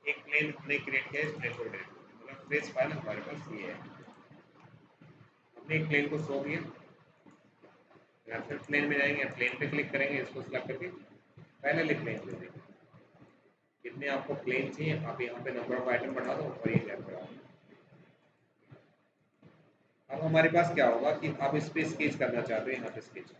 एक प्लेन हमने क्रिएट किया, इस प्लेन को डिलीट कर दिया, मतलब ट्रेस फाइल हमारे पास ये है। हमने एक प्लेन को शो किया, या फिर प्लेन में जाएंगे, प्लेन पे क्लिक करेंगे, इसको सिलेक्ट करके पहले प्लेन ले लेंगे। जितने आपको प्लेन चाहिए आप यहाँ पे नंबर ऑफ आइटम बढ़ा दो और ये गैप बढ़ा दो। अब हमारे पास क्या होगा कि आप इस पे स्केच करना चाहते हो, यहाँ पे स्केच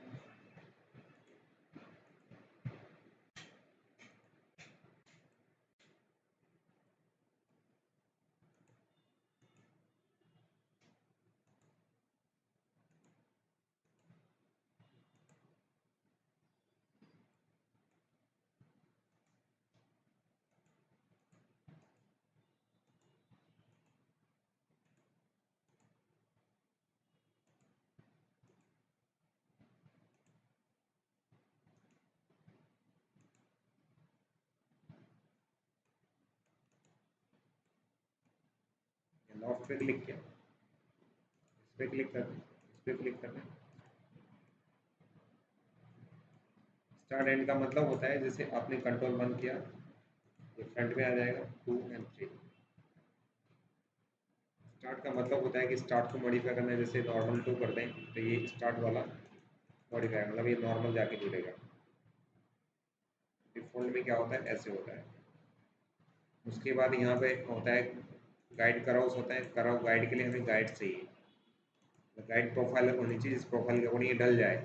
लॉफ्ट पे क्लिक किया, इस पे क्लिक करना, इस पे क्लिक करना। स्टार्ट एंड का मतलब होता है जैसे आपने कंट्रोल 1 किया, ये फ्रंट में आ जाएगा, 2 एंड 3। स्टार्ट का मतलब होता है कि स्टार्ट को मॉडिफाई करना है, जैसे नॉर्मल 2 कर दें तो ये स्टार्ट वाला मॉडिफाई, मतलब ये नॉर्मल जाके जुड़ेगा। डिफॉल्ट में क्या होता है, ऐसे होता है। उसके बाद यहाँ पे होता है गाइड कराउस होता है, कराउ गाइड के लिए हमें गाइड चाहिए, तो गाइड प्रोफाइल होनी चाहिए जिस प्रोफाइल के अकॉर्डिंग ये डल जाए।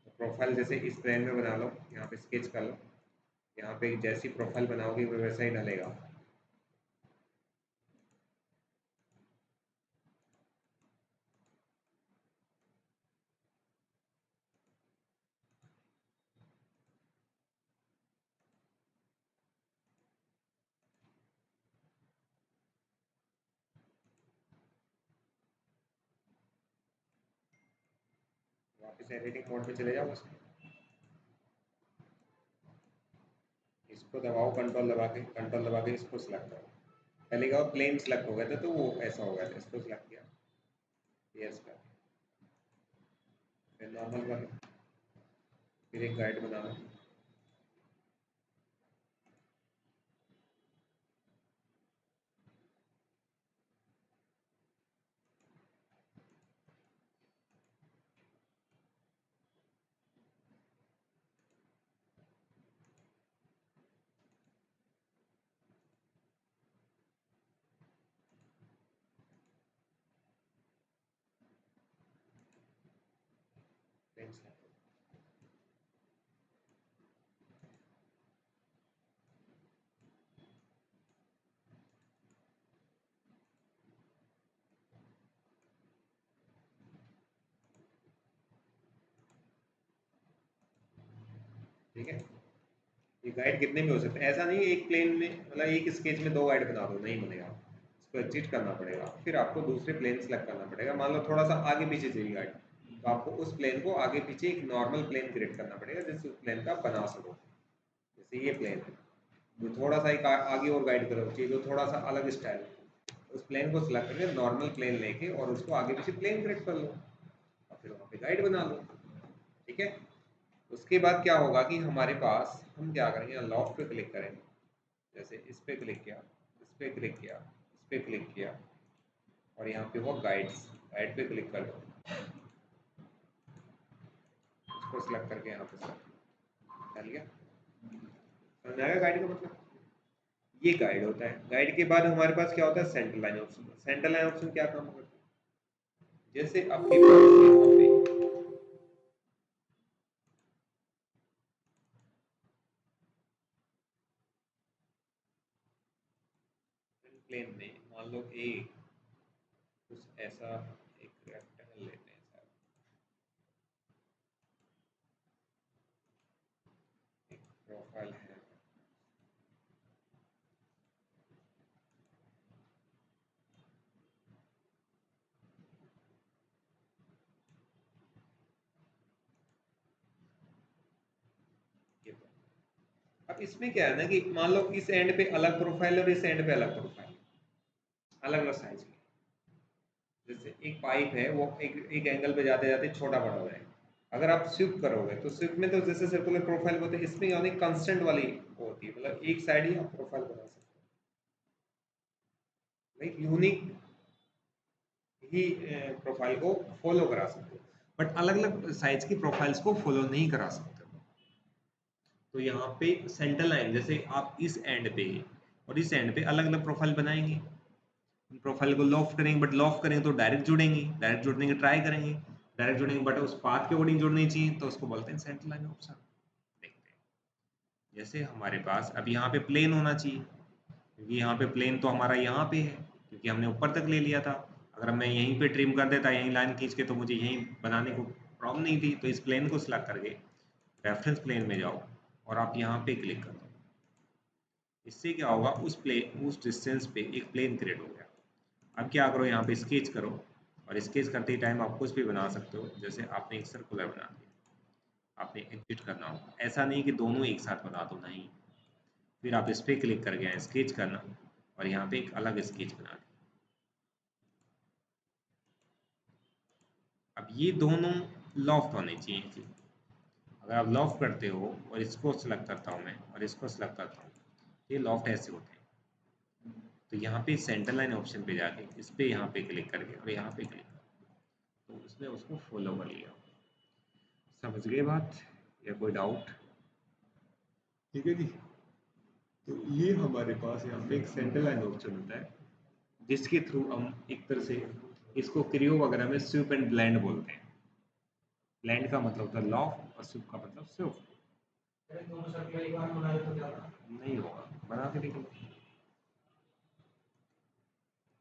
तो प्रोफाइल जैसे इस प्लेन में बना लो, यहाँ पे स्केच कर लो, यहाँ पे जैसी प्रोफाइल बनाओगे वो वैसा ही डलेगा। वापस एडिटिंग मोड में चले जाओ बस, इसको दबाओ, कंट्रोल दबा के इसको सिलेक्ट करो। पहले क्या प्लेन सिलेक्ट हो गया था तो वो ऐसा हो गया था, इसको सिलेक्ट किया, यस कर, फिर नॉर्मल कर लो, फिर एक गाइड बना लो। प्लेन सिलेक्ट, ठीक है। ये गाइड कितने में हो सकते हैं, ऐसा नहीं है एक प्लेन में, मतलब एक स्केच में 2 गाइड बना दो, नहीं बनेगा, इसको एग्जिट करना पड़ेगा, फिर आपको दूसरे प्लेन सेलेक्ट करना पड़ेगा। मान लो थोड़ा सा आगे पीछे चाहिए गाइड, तो आपको उस प्लेन को आगे पीछे एक नॉर्मल प्लेन क्रिएट करना पड़ेगा जिससे उस प्लेन का आप बना सको। जैसे ये प्लेन है, जो थोड़ा सा एक आगे और गाइड करो चाहिए, जो थोड़ा सा अलग स्टाइल, उस प्लेन को सिलेक्ट करके नॉर्मल प्लेन लेके और उसको आगे पीछे प्लेन क्रिएट कर लो और फिर वहाँ पे गाइड बना लो, ठीक है। उसके बाद क्या होगा कि हमारे पास हम क्या करेंगे, लॉफ्ट पे क्लिक करेंगे, जैसे इस पे क्लिक किया, इस पे क्लिक किया, इस पे क्लिक किया, और यहाँ पे हुआ गाइड्स, गाइड पे क्लिक कर दो, इसको सिलेक्ट करके यहाँ पे डाल गया। समझ आएगा गाइड का मतलब, ये गाइड होता है। गाइड के बाद हमारे पास क्या होता है, centre line option. Centre line option क्या काम करता है, जैसे आपके पास यहाँ पे प्लेन में मान लो एक कुछ ऐसा एक रेक्टेंगल लेते हैं सर, एक प्रोफाइल है, ये अब इसमें क्या है ना कि मान लो इस एंड पे अलग प्रोफाइल और इस एंड पे अलग प्रोफाइल, अलग अलग साइज की। जैसे एक पाइप है वो एक एंगल पे जाते जाते छोटा बड़ा हो जाएगा। अगर आप स्विप करोगे तो स्विप में तो जैसे सर्कुलर प्रोफाइल होते हैं, इसमें यानी कांस्टेंट वाली होती है, मतलब एक साइड ही आप प्रोफाइल बना सकते हो। राइट, यूनिक ही प्रोफाइल को फॉलो करा सकते हो, बट अलग अलग साइज की प्रोफाइल्स को फॉलो नहीं करा सकते हो। तो यहाँ पे सेंटर लाइन, जैसे आप इस एंड पे और इस एंड पे अलग अलग प्रोफाइल बनाएंगे, प्रोफाइल को लॉफ्ट करेंगे, बट लॉफ्ट करेंगे तो डायरेक्ट जुड़ेंगे, डायरेक्ट जुड़ने की ट्राई करेंगे, डायरेक्ट जुड़ेंगे बट उस पाथ के अकॉर्डिंग जुड़नी चाहिए, तो उसको बोलते हैं सेंटर लाइन ऑप्शन। देखते हैं, जैसे हमारे पास अब यहाँ पे प्लेन होना चाहिए, क्योंकि यहाँ पे प्लेन तो हमारा यहाँ पे है, क्योंकि हमने ऊपर तक ले लिया था। अगर मैं यहीं पे ट्रिम कर देता, यहीं लाइन खींच के, तो मुझे यहीं बनाने को प्रॉब्लम नहीं थी। तो इस प्लेन को सिलेक्ट करके रेफरेंस प्लेन में जाओ और आप यहाँ पे क्लिक कर दो। इससे क्या होगा, उस डिस्टेंस पे एक प्लेन क्रिएट हो गया। अब क्या करो, यहाँ पे स्केच करो, और स्केच करते टाइम आप कुछ भी बना सकते हो। जैसे आपने एक सर्कुलर बना दिया, आपने एग्जिट करना होगा, ऐसा नहीं कि दोनों एक साथ बना दो, नहीं। फिर आप इस पर क्लिक करके यहाँ स्केच करना और यहाँ पे एक अलग स्केच बना दें। अब ये दोनों लॉफ्ट होने चाहिए। अगर आप लॉफ्ट करते हो और इसको सेलेक्ट करता हूँ मैं और इसको सेलेक्ट करता हूँ, ये लॉफ्ट ऐसे होते हैं। तो यहाँ पे सेंटर लाइन ऑप्शन पे जाके इस पे यहाँ पे क्लिक करके और यहाँ पे क्लिक कर, तो उसने उसको फॉलो कर लिया। समझ गए बात, या कोई डाउट? ठीक है जी। तो ये हमारे पास यहाँ पे एक सेंटर लाइन ऑप्शन होता है, जिसके थ्रू हम एक तरह से इसको क्रियो वगैरह में स्विप एंड ब्लेंड बोलते हैं। ब्लेंड का मतलब होता है लॉफ्ट और स्विप का मतलब स्विप। नहीं होगा, बना के देख लो,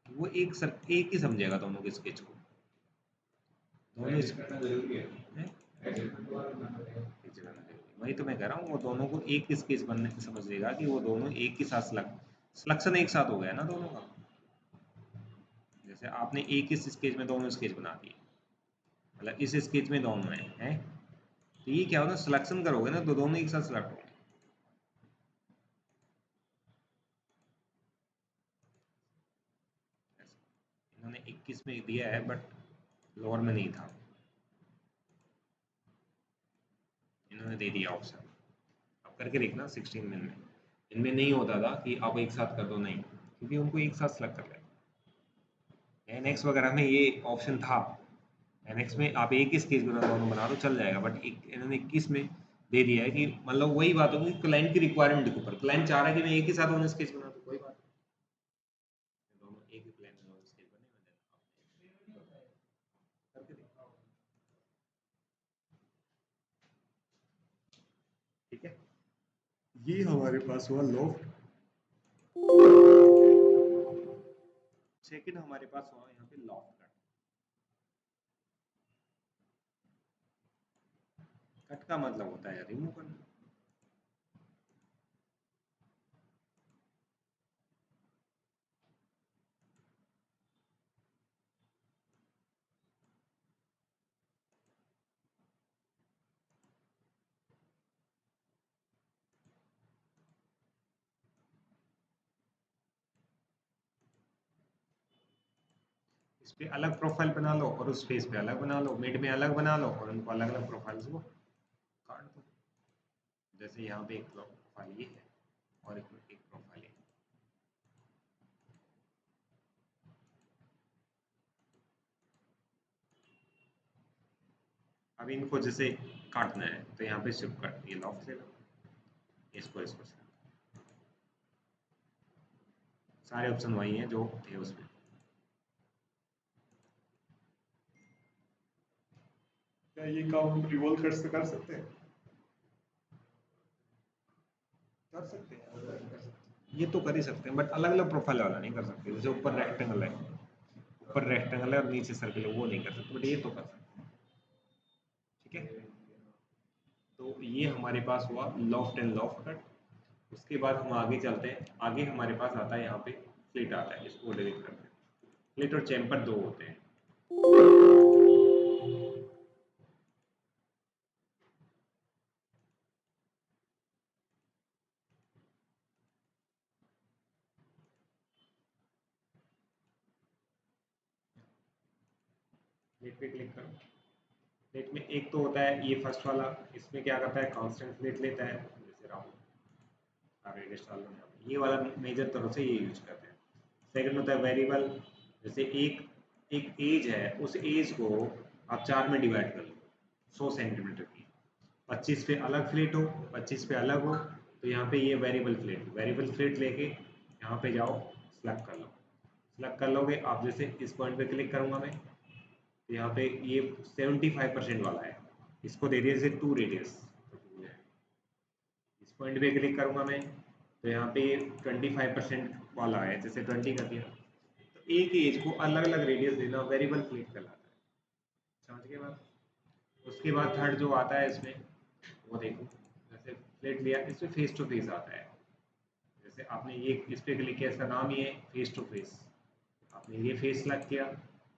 वो एक ही समझेगा दोनों के स्केच को। दोनों वही तो मैं कह रहा हूँ, वो दोनों को एक स्केच बनने समझ लेगा कि वो दोनों एक ही साथ सिलेक्शन एक साथ हो गया ना दोनों का। जैसे आपने एक ही स्केच में दोनों स्केच बना दिए, मतलब इस स्केच में दोनों हैं, तो ये क्या होगा, सिलेक्शन करोगे ना तो दोनों एक साथ सिलेक्ट होंगे। इन्होंने 21 में दिया है बट लोअर में नहीं था, इन्होंने दे दिया ऑप्शन। अब करके देखना 16 में, इनमें नहीं होता था कि आप एक साथ कर दो, नहीं, क्योंकि उनको एक साथ सेलेक्ट कर लेना। एनएक्स वगैरह में ये ऑप्शन था, एनएक्स में आप एक ही स्केच दोनों बना दो चल जाएगा, बट एक इन्होंने 21 में दे दिया है कि मतलब वही बात होगी, क्लाइंट की रिक्वायरमेंट के ऊपर, क्लाइंट चाह रहा है कि मैं एक ही साथ दोनों स्केच बना दूं, कोई बात नहीं, दोनों एक ही प्लान में दोनों स्केच बने करके देखो। ठीक है, ये हमारे पास हुआ लॉफ्ट। सेकंड हमारे पास हुआ यहाँ पे लॉफ्ट कट। कट का मतलब होता है रिमूव करना। इस पे अलग प्रोफाइल बना लो और उस फेस पे अलग बना लो, मिड में अलग बना लो और उनको अलग अलग प्रोफाइल्स को काट दो। जैसे यहाँ पे एक प्रोफाइल ये है और एक प्रोफाइल है। अब इनको जैसे काटना है तो यहाँ पे शिफ्ट कट, ये लॉफ्ट ले लो, इसको इसको से सारे ऑप्शन वही हैं जो थे उसमें। क्या ये काम हम रिवॉल्व कर सकते हैं? कर सकते हैं, ये तो कर ही सकते हैं, बट अलग अलग प्रोफाइल वाला नहीं कर सकते। जैसे ऊपर रेक्टेंगल है, ऊपर रेक्टेंगल है और नीचे सर्किल है, वो नहीं कर सकते, बट ये तो कर सकते हैं। ठीक है, तो ये हमारे पास हुआ लॉफ्ट एंड लॉफ्ट कट। उसके बाद हम आगे चलते हैं, आगे हमारे पास आता है यहाँ पे फ्लिट आता है, इसको डिलीट करते हैं। फ्लिट और चैम्पर दो होते हैं। फ्लिट पे क्लिक करो। फ्लिट में एक तो होता है ये फर्स्ट वाला, इसमें क्या करता है, कांस्टेंट फ्लिट लेता है, जैसे राउंड रेडियस डाल दो, ये वाला मेजर तरह से ये यूज करते हैं। सेकंड होता है वेरिएबल, जैसे एक एक एज है, उस एज को आप 4 में डिवाइड कर लो 100 सेंटीमीटर की, 25 पे अलग फ्लेट हो, 25 पे अलग हो, तो यहाँ पे ये वेरिएबल फ्लेट लेके यहाँ पे जाओ, सेलेक्ट कर लो। सेलेक्ट कर लोगे आप, जैसे इस पॉइंट पे क्लिक करूंगा मैं, तो यहाँ पे ये 75% वाला है, इसको दे दिया जैसे 2 रेडियस। इस पॉइंट पे क्लिक करूंगा मैं, तो यहाँ पे 25% वाला है, जैसे 20 कर दिया। तो एक ही एज को अलग अलग रेडियस देना वेरिएबल फ्लेट कहलाता है। समझ गए बात? उसके बाद थर्ड जो आता है इसमें, वो देखो, जैसे फ्लेट लिया, इसमें फेस टू फेस आता है। जैसे आपने ये इस पे क्लिक किया, इसका नाम ही है फेस टू फेस, आपने ये फेस सेलेक्ट किया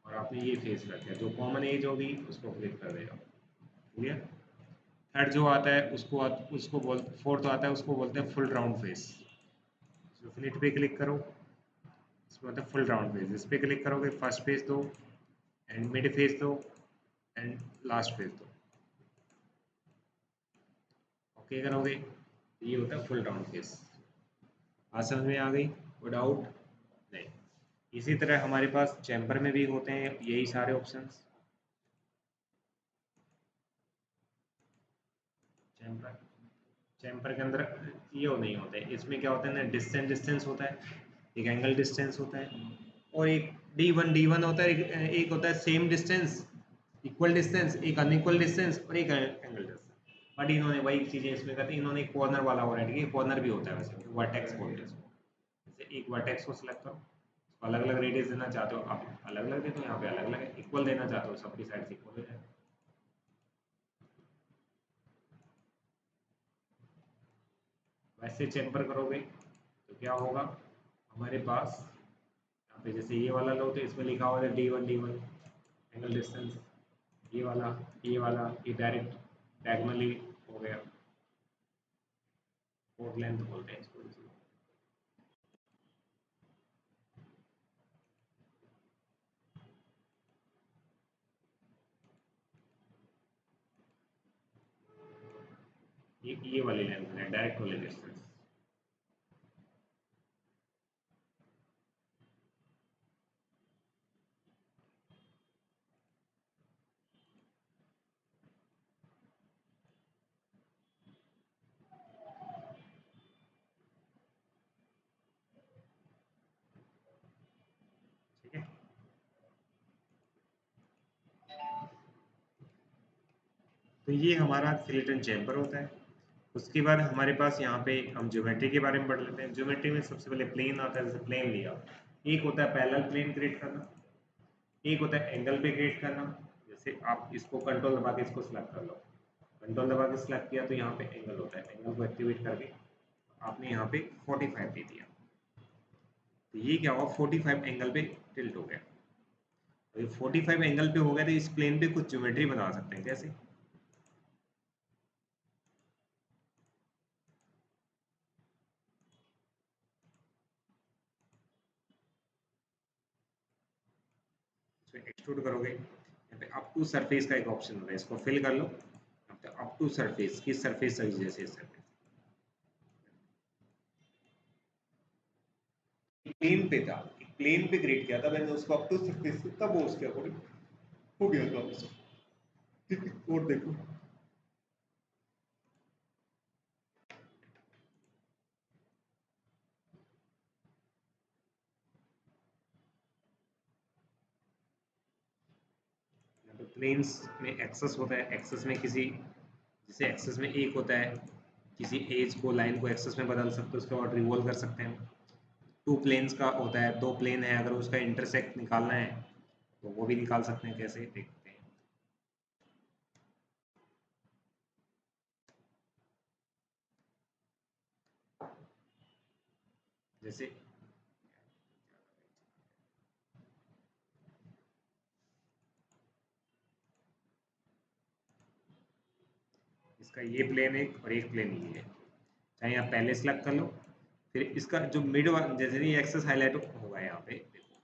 और आपने ये फेस सेलेक्ट किया, जो कॉमन एज होगी उसको क्लिक कर देगा। क्लियर? थर्ड जो आता है उसको उसको बोल फोर्थ आता है, उसको बोलते हैं फुल राउंड फेस। तो फ्लिट पे क्लिक करो, इसमें होता है फुल राउंड फेस। इस पे क्लिक करोगे, फर्स्ट फेस दो, एंड मिड फेस दो, एंड लास्ट फेस दो। ओके करोगे, ये होता है फुल राउंड फेस। आज समझ में आ गई? कोई डाउट? नहीं। इसी तरह हमारे पास चैम्बर में भी होते हैं यही सारे ऑप्शंस। चैम्बर चैम्बर के अंदर ये नहीं होते, इसमें क्या होता है ना, डिस्टेंस होता है, एक एंगल डिस्टेंस होता है, और एक डी वन होता है, एक होता है सेम डिस्टेंस, इक्वल डिस्टेंस, एक अनइक्वल डिस्टेंस, और एक एंगल डिस्टेंस। बट इन्होंने वही चीजें इसमें करती है, इन्होंने कॉर्नर वाला और ऐड किया। कॉर्नर भी होता है वैसे, वर्टेक्स बोलते हैं इसको। जैसे एक वर्टेक्स को सिलेक्ट करो, अलग अलग रेडियस देना चाहते हो आप, अलग अलग दे दो, यहाँ पे अलग अलग है। इक्वल देना चाहते हो, सबकी साइड से इक्वल हो जाए। वैसे चेम्बर करोगे तो क्या होगा, हमारे पास यहाँ पे जैसे ये वाला लो, तो इसमें लिखा हुआ है डी वन एंगल डिस्टेंस। ये वाला ये डायरेक्ट डायगोनली हो गया, कोड लेंथ बोलते हैं इसको। ये वाली लेंथ है, डायरेक्ट वाली डिस्टेंस। ठीक है, तो ये हमारा फिलेटन चैम्बर होता है। उसके बाद हमारे पास यहाँ पे हम ज्योमेट्री के बारे में पढ़ लेते हैं। ज्योमेट्री में सबसे पहले प्लेन आता है, जैसे प्लेन लिया, एक होता है पैरेलल प्लेन क्रिएट करना, एक होता है एंगल पे क्रिएट करना। जैसे आप इसको कंट्रोल दबा के इसको सिलेक्ट कर लो, कंट्रोल दबा के सिलेक्ट किया तो यहाँ पे एंगल होता है, एंगल को एक्टिवेट करके आपने यहाँ पे 45 दे दिया, तो ये क्या हुआ, 45 एंगल पे टिल्ट हो गया। तो ये 45 एंगल पे हो गया, तो इस प्लेन पे कुछ ज्योमेट्री बना सकते हैं। कैसे? इसको एक्सट्रूड करोगे, यहाँ पे अप टू सरफेस का एक ऑप्शन होता है, इसको फिल कर लो। यहाँ पे अप टू सरफेस, किस सरफेस तक, जैसे सरफेस प्लेन पे था, प्लेन पे क्रिएट किया था मैंने उसको, अप टू सरफेस तब वो उसके अकॉर्डिंग हो गया था उसको। ठीक है, और देखो, यहाँ पे प्लेन्स में एक्सेस होता है, एक्सेस में किसी, जैसे एक्सेस में एक होता है, किसी एज को, लाइन को एक्सेस में बदल सकते हो, उसके बाद रिवॉल्व कर सकते हैं। टू प्लेन्स का होता है, दो प्लेन है, अगर उसका इंटरसेक्ट निकालना है तो वो भी निकाल सकते हैं। कैसे देखते हैं, जैसे इसका ये प्लेन एक और एक प्लेन ये है, चाहे आप पहले सेलेक्ट कर लो, फिर इसका जो मिड वाला, जैसे ये एक्सेस हाईलाइट होगा यहाँ पे, देखो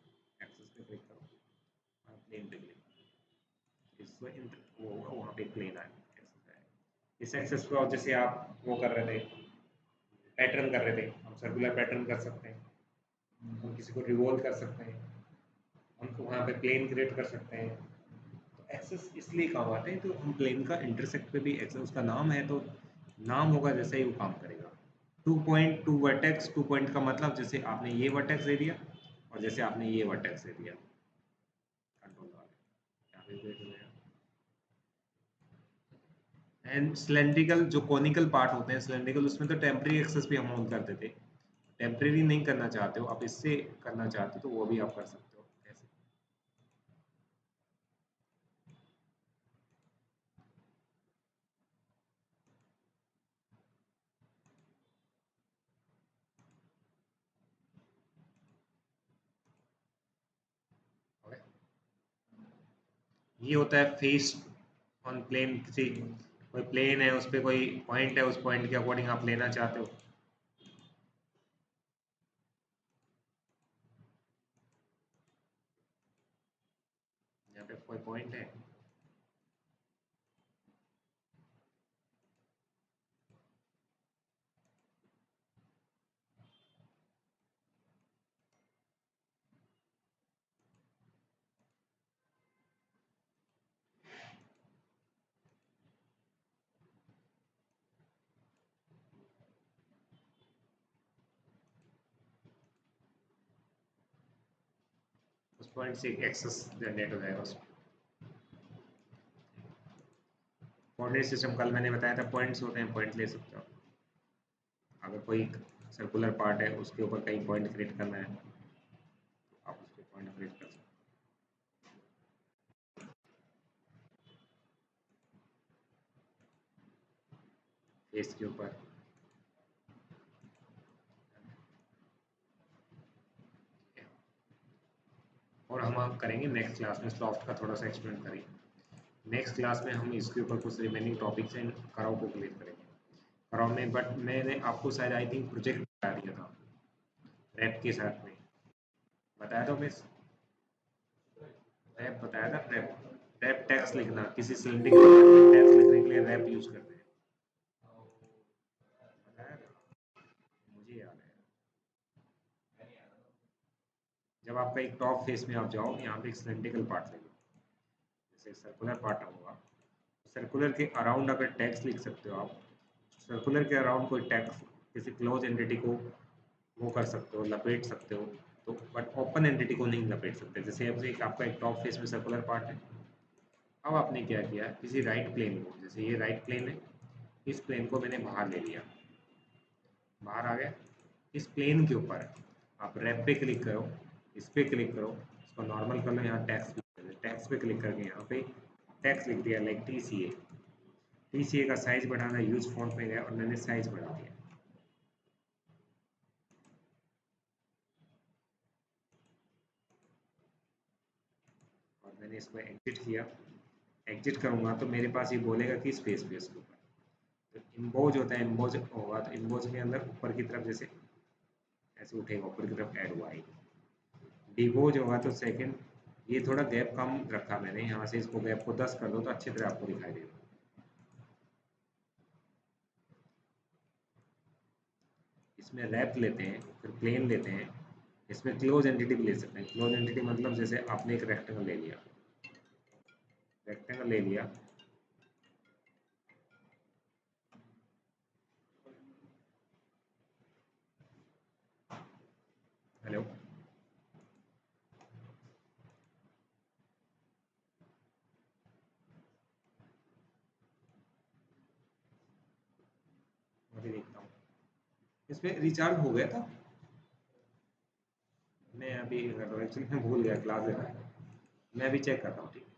एक्सेस पे क्लिक करो, प्लेन पे क्लिक, इसको वो होगा, वहाँ पे प्लेन आएगा। इस एक्सेस को जैसे आप वो कर रहे थे, पैटर्न कर रहे थे, हम सर्कुलर पैटर्न कर सकते हैं। हम किसी को रिवॉल्व कर सकते हैं, हम वहाँ पे प्लेन क्रिएट कर सकते हैं। तो एक्सेस इसलिए काम आते हैं, तो हम प्लेन का इंटरसेक्ट पे भी एक्सेस, उसका नाम है तो नाम होगा जैसे ही वो काम करेगा। 2 पॉइंट 2 वर्टेक्स, 2 पॉइंट का मतलब जैसे आपने ये वर्टेक्स दे दिया और जैसे आपने ये वर्टेक्स दे दिया, कंट्रोल वाले यहाँ पे वेट हो गया। एंड सिलेंड्रिकल जो कॉनिकल पार्ट होते हैं सिलेंड्रिकल, उसमें तो टेम्परेरी एक्सेस भी हम ऑन करते थे। टेम्परेरी नहीं करना चाहते हो आप, इससे करना चाहते हो तो वो भी आप कर सकते हो ऐसे। ये होता है फेस ऑन प्लेन, किसी कोई प्लेन है उस पर कोई पॉइंट है, उस पॉइंट के अकॉर्डिंग आप लेना चाहते हो। यहाँ पे कोई पॉइंट है, उस पॉइंट से एक्सेस जनरेट हो जाएगा उस कोऑर्डिनेट सिस्टम। कल मैंने बताया था पॉइंट्स होते हैं, पॉइंट ले सकते हो। अगर कोई सर्कुलर पार्ट है उसके ऊपर कहीं पॉइंट क्रिएट करना है तो आप उस पर पॉइंट क्रिएट कर सकते हो फेस के ऊपर। और हम करेंगे नेक्स्ट क्लास में सॉफ्ट का थोड़ा सा एक्सपेरिमेंट करेंगे। नेक्स्ट क्लास में हम इसके ऊपर कुछ रिमेनिंग टॉपिक्स एंड कराओ को क्लियर करेंगे। कराओ में बट मैंने आपको शायद आई थिंक प्रोजेक्ट बता दिया था रैप के साथ में, बताया था मिस, रैप बताया था, रैप। रैप टैक्स लिखना, किसी सिलेंडरिकल टैक्स लिखने के लिए रैप यूज करते हैं, बताया था, मुझे याद है। जब आपका एक टॉप फेस में आप जाओ, यहाँ पे एक सिलेंड्रिकल पार्ट ले लो, जैसे सर्कुलर पार्ट होगा, सर्कुलर के अराउंड अगर टैक्स लिख सकते हो आप, सर्कुलर के अराउंड कोई टैक्स किसी क्लोज एंटिटी को वो कर सकते हो, लपेट सकते हो। तो बट ओपन एंटिटी को नहीं लपेट सकते। जैसे अब एक आपका एक टॉप फेस में सर्कुलर पार्ट है, अब आपने क्या किया, किसी राइट प्लेन को, जैसे ये राइट प्लेन है, इस प्लेन को मैंने बाहर ले लिया, बाहर आ गया। इस प्लेन के ऊपर आप रैप पे क्लिक करो, इस पे क्लिक करो, इसको नॉर्मल कर लो, यहाँ टैक्स, टैक्स पे क्लिक करके यहाँ पे टैक्स लिख दिया लाइक TCA। TCA का साइज बढ़ाना, यूज फॉन्ट में गया और मैंने साइज बढ़ा दिया। और मैंने इसको एग्जिट किया, एग्जिट करूंगा तो मेरे पास ये बोलेगा कि स्पेस पे इसके ऊपर। तो इम्बोज होता है, इम्बोज होगा तो इम्बोज के अंदर ऊपर की तरफ जैसे ऐसे उठेगा, ऊपर की तरफ ऐड हुआ है। डिवोज होगा तो सेकंड, ये थोड़ा गैप कम रखा मैंने, यहाँ से इसको गैप को 10 कर दो तो अच्छी तरह आपको दिखाई देगा। इसमें रैप लेते हैं, फिर प्लेन लेते हैं, इसमें क्लोज एंटिटी भी ले सकते हैं। क्लोज एंटिटी मतलब जैसे आपने एक रेक्टेंगल ले लिया, रेक्टेंगल ले लिया, हेलो, अभी देखता हूँ, इसमें रिचार्ज हो गया था, मैं अभी एक्चुअली मैं भूल गया क्लास लेना, मैं अभी चेक करता हूँ, ठीक है।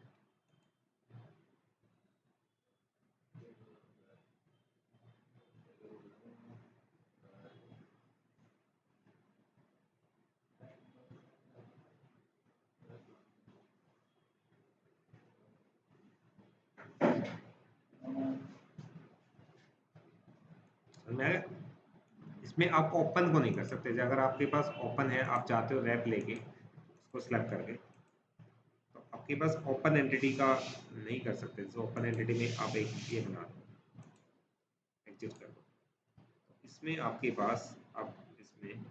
मैं इसमें आप ओपन को नहीं कर सकते, अगर आपके पास ओपन है, आप चाहते हो रैप लेके उसको सेलेक्ट करके, तो आपके पास ओपन एंटिटी का नहीं कर सकते। तो ओपन एंटिटी में आप एक ये बना दो, एग्जिट कर दो, इसमें आपके पास अब इसमें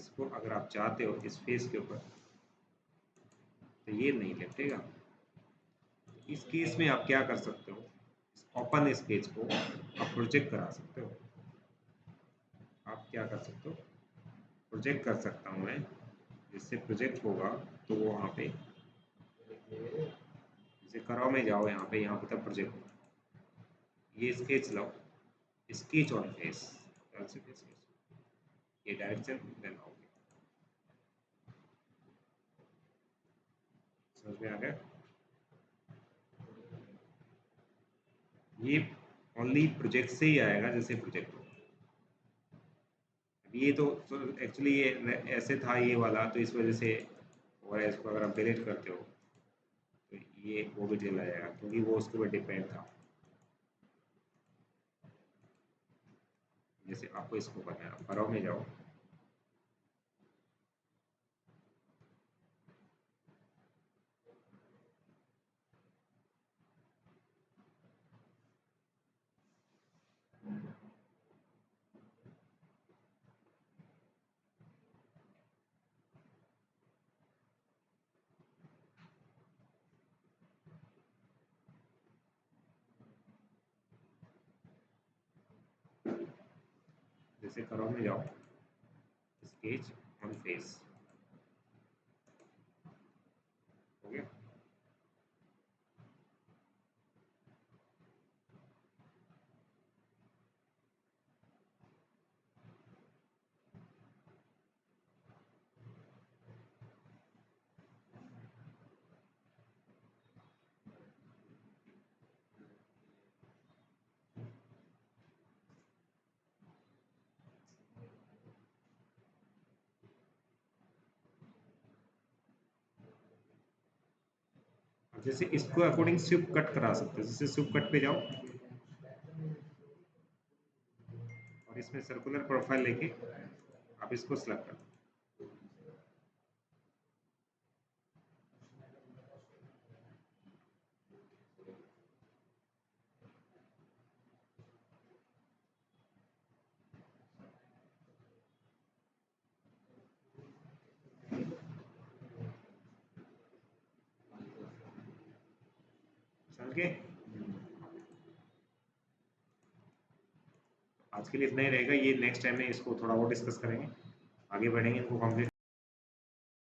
इसको अगर आप चाहते हो इस फेस के ऊपर तो ये नहीं लेटेगा। इस केस में आप क्या कर सकते हो, ओपन स्केच को आप प्रोजेक्ट करा सकते हो। आप क्या कर सकते हो, प्रोजेक्ट कर सकता हूँ मैं, जिससे प्रोजेक्ट होगा तो वो वहाँ पे जैसे कराओ में जाओ, यहाँ पे तब प्रोजेक्ट, ये sketch low, sketch on face, ये डायरेक्शन देन आओगे। समझ में आ गया? ये ओनली प्रोजेक्ट से ही आएगा जैसे प्रोजेक्ट हो। ये तो एक्चुअली ये ऐसे था ये वाला, तो इस वजह से, और इसको अगर आप डिलीट करते हो तो ये वो भी चला जाएगा क्योंकि वो उसके ऊपर डिपेंड था। जैसे आपको इसको करना है, फरो में जाओ, जैसे करो में जाओ, स्केच ऑन फेस, हो गया। जैसे इसको अकॉर्डिंग स्विप कट करा सकते हो, जैसे स्विप कट पे जाओ और इसमें सर्कुलर प्रोफाइल लेके आप इसको सिलेक्ट कर, समझ गए? आज के लिए इतना ही रहेगा, ये नेक्स्ट टाइम में इसको थोड़ा और डिस्कस करेंगे, आगे बढ़ेंगे इनको कंप्लीट